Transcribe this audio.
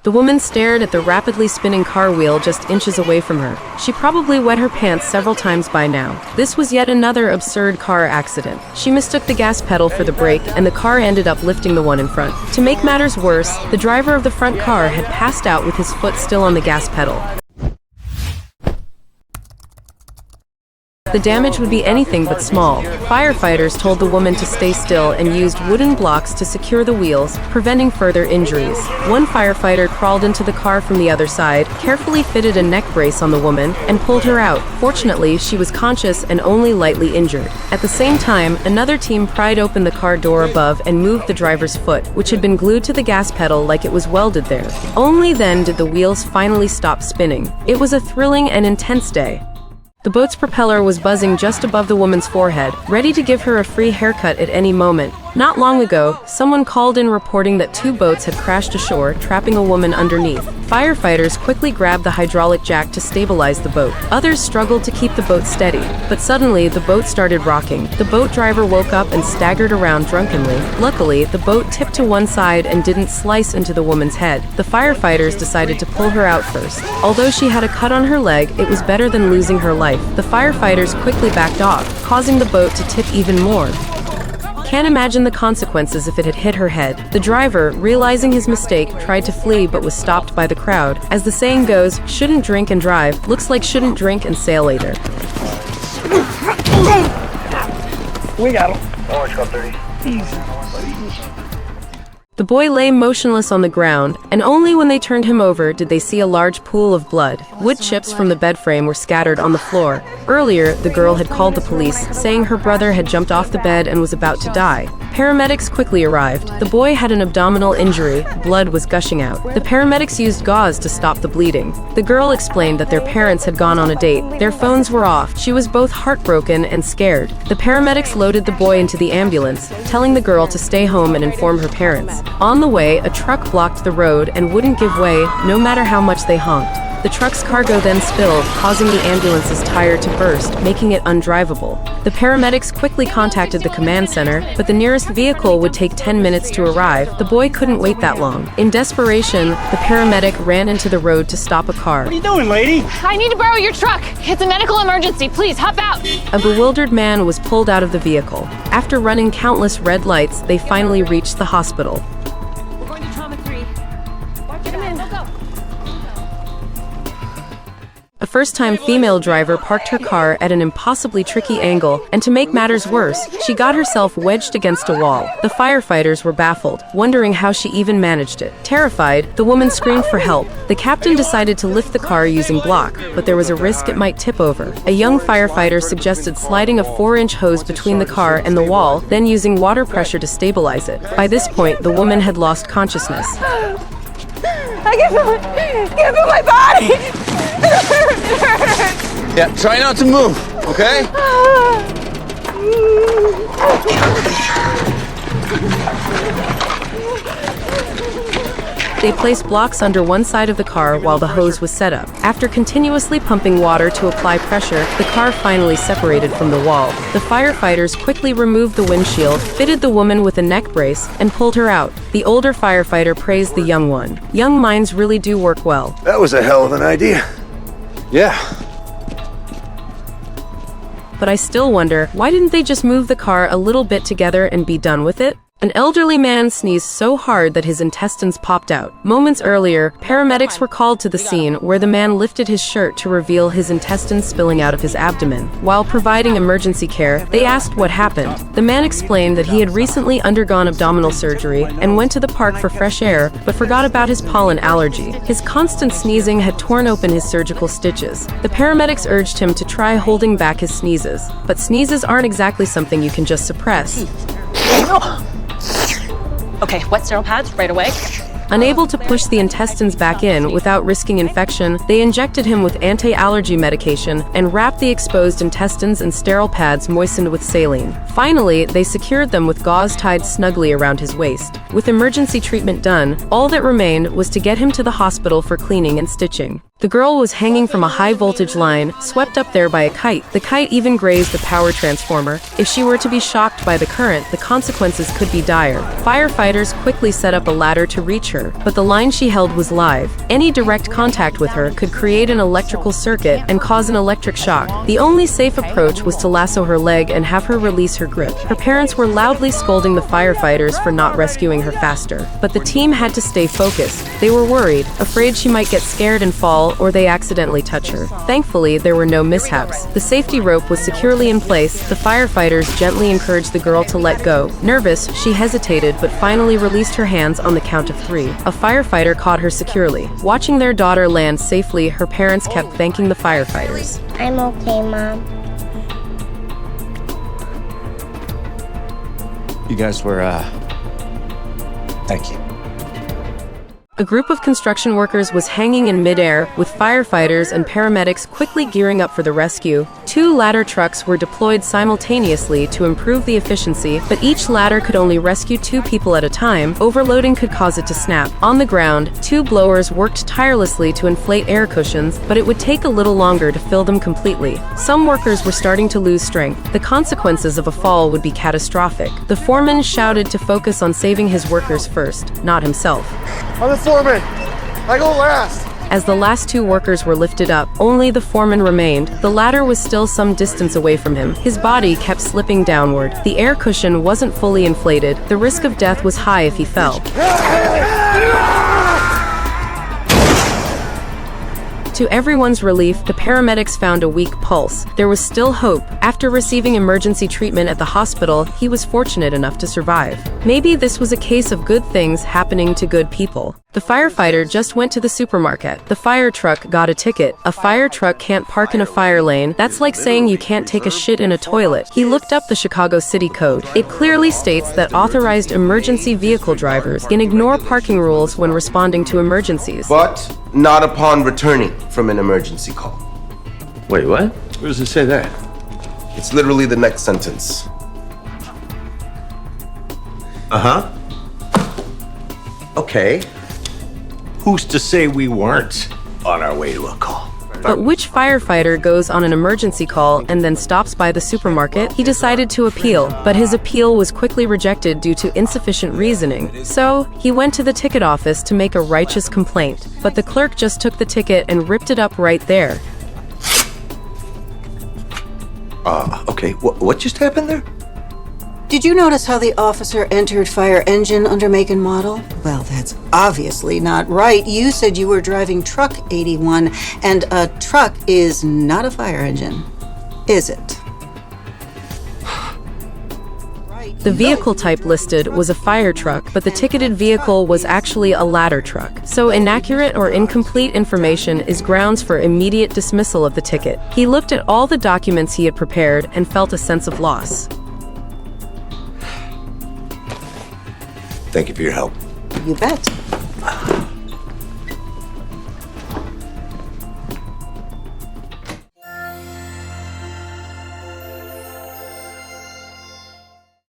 The woman stared at the rapidly spinning car wheel just inches away from her. She probably wet her pants several times by now. This was yet another absurd car accident. She mistook the gas pedal for the brake, and the car ended up lifting the one in front. To make matters worse, the driver of the front car had passed out with his foot still on the gas pedal. The damage would be anything but small. Firefighters told the woman to stay still and used wooden blocks to secure the wheels, preventing further injuries. One firefighter crawled into the car from the other side, carefully fitted a neck brace on the woman, and pulled her out. Fortunately, she was conscious and only lightly injured. At the same time, another team pried open the car door above and moved the driver's foot, which had been glued to the gas pedal like it was welded there. Only then did the wheels finally stop spinning. It was a thrilling and intense day. The boat's propeller was buzzing just above the woman's forehead, ready to give her a free haircut at any moment. Not long ago, someone called in reporting that 2 boats had crashed ashore, trapping a woman underneath. Firefighters quickly grabbed the hydraulic jack to stabilize the boat. Others struggled to keep the boat steady, but suddenly the boat started rocking. The boat driver woke up and staggered around drunkenly. Luckily, the boat tipped to one side and didn't slice into the woman's head. The firefighters decided to pull her out first. Although she had a cut on her leg, it was better than losing her life. The firefighters quickly backed off, causing the boat to tip even more. Can't imagine the consequences if it had hit her head. The driver, realizing his mistake, tried to flee but was stopped by the crowd. As the saying goes, shouldn't drink and drive, looks like shouldn't drink and sail later. We got him. Orange 30. Easy. The boy lay motionless on the ground, and only when they turned him over did they see a large pool of blood. Wood chips from the bed frame were scattered on the floor. Earlier, the girl had called the police, saying her brother had jumped off the bed and was about to die. Paramedics quickly arrived. The boy had an abdominal injury. Blood was gushing out. The paramedics used gauze to stop the bleeding. The girl explained that their parents had gone on a date. Their phones were off. She was both heartbroken and scared. The paramedics loaded the boy into the ambulance, telling the girl to stay home and inform her parents. On the way, a truck blocked the road and wouldn't give way, no matter how much they honked. The truck's cargo then spilled, causing the ambulance's tire to burst, making it undrivable. The paramedics quickly contacted the command center, but the nearest vehicle would take 10 minutes to arrive. The boy couldn't wait that long. In desperation, the paramedic ran into the road to stop a car. What are you doing, lady? I need to borrow your truck. It's a medical emergency. Please, hop out. A bewildered man was pulled out of the vehicle. After running countless red lights, they finally reached the hospital. We're going to trauma 3. Get him in. Go. A first-time female driver parked her car at an impossibly tricky angle, and to make matters worse, she got herself wedged against a wall. The firefighters were baffled, wondering how she even managed it. Terrified, the woman screamed for help. The captain decided to lift the car using block, but there was a risk it might tip over. A young firefighter suggested sliding a 4-inch hose between the car and the wall, then using water pressure to stabilize it. By this point, the woman had lost consciousness. I can feel my body. Yeah, try not to move, okay? They placed blocks under one side of the car while the hose was set up. After continuously pumping water to apply pressure, the car finally separated from the wall. The firefighters quickly removed the windshield, fitted the woman with a neck brace, and pulled her out. The older firefighter praised the young one. Young minds really do work well. That was a hell of an idea. Yeah. But I still wonder, why didn't they just move the car a little bit together and be done with it? An elderly man sneezed so hard that his intestines popped out. Moments earlier, paramedics were called to the scene where the man lifted his shirt to reveal his intestines spilling out of his abdomen. While providing emergency care, they asked what happened. The man explained that he had recently undergone abdominal surgery and went to the park for fresh air, but forgot about his pollen allergy. His constant sneezing had torn open his surgical stitches. The paramedics urged him to try holding back his sneezes, but sneezes aren't exactly something you can just suppress. Okay, wet sterile pads right away. Unable to push the intestines back in without risking infection, they injected him with anti-allergy medication and wrapped the exposed intestines in sterile pads moistened with saline. Finally, they secured them with gauze tied snugly around his waist. With emergency treatment done, all that remained was to get him to the hospital for cleaning and stitching. The girl was hanging from a high-voltage line, swept up there by a kite. The kite even grazed a power transformer. If she were to be shocked by the current, the consequences could be dire. Firefighters quickly set up a ladder to reach her, but the line she held was live. Any direct contact with her could create an electrical circuit and cause an electric shock. The only safe approach was to lasso her leg and have her release her grip. Her parents were loudly scolding the firefighters for not rescuing her faster, but the team had to stay focused. They were worried, afraid she might get scared and fall or they accidentally touch her. Thankfully, there were no mishaps. The safety rope was securely in place. The firefighters gently encouraged the girl to let go. Nervous, she hesitated but finally released her hands on the count of 3. A firefighter caught her securely. Watching their daughter land safely, her parents kept thanking the firefighters. I'm okay, Mom. You guys were, thank you. A group of construction workers was hanging in midair, with firefighters and paramedics quickly gearing up for the rescue. 2 ladder trucks were deployed simultaneously to improve the efficiency, but each ladder could only rescue 2 people at a time. Overloading could cause it to snap. On the ground, 2 blowers worked tirelessly to inflate air cushions, but it would take a little longer to fill them completely. Some workers were starting to lose strength. The consequences of a fall would be catastrophic. The foreman shouted to focus on saving his workers first, not himself. I'm the foreman. I go last. As the last 2 workers were lifted up, only the foreman remained. The ladder was still some distance away from him. His body kept slipping downward. The air cushion wasn't fully inflated. The risk of death was high if he fell. To everyone's relief, the paramedics found a weak pulse. There was still hope. After receiving emergency treatment at the hospital, he was fortunate enough to survive. Maybe this was a case of good things happening to good people. The firefighter just went to the supermarket. The fire truck got a ticket. A fire truck can't park in a fire lane. That's like saying you can't take a shit in a toilet. He looked up the Chicago City Code. It clearly states that authorized emergency vehicle drivers can ignore parking rules when responding to emergencies. But not upon returning from an emergency call. Wait, what? Where does it say that? It's literally the next sentence. Uh-huh. Okay. Who's to say we weren't on our way to a call? But which firefighter goes on an emergency call and then stops by the supermarket? He decided to appeal, but his appeal was quickly rejected due to insufficient reasoning. So, he went to the ticket office to make a righteous complaint, but the clerk just took the ticket and ripped it up right there. Okay, what just happened there? Did you notice how the officer entered fire engine under make and model? Well, that's obviously not right. You said you were driving truck 81, and a truck is not a fire engine, is it? The vehicle type listed was a fire truck, but the ticketed vehicle was actually a ladder truck. So inaccurate or incomplete information is grounds for immediate dismissal of the ticket. He looked at all the documents he had prepared and felt a sense of loss. Thank you for your help. You bet.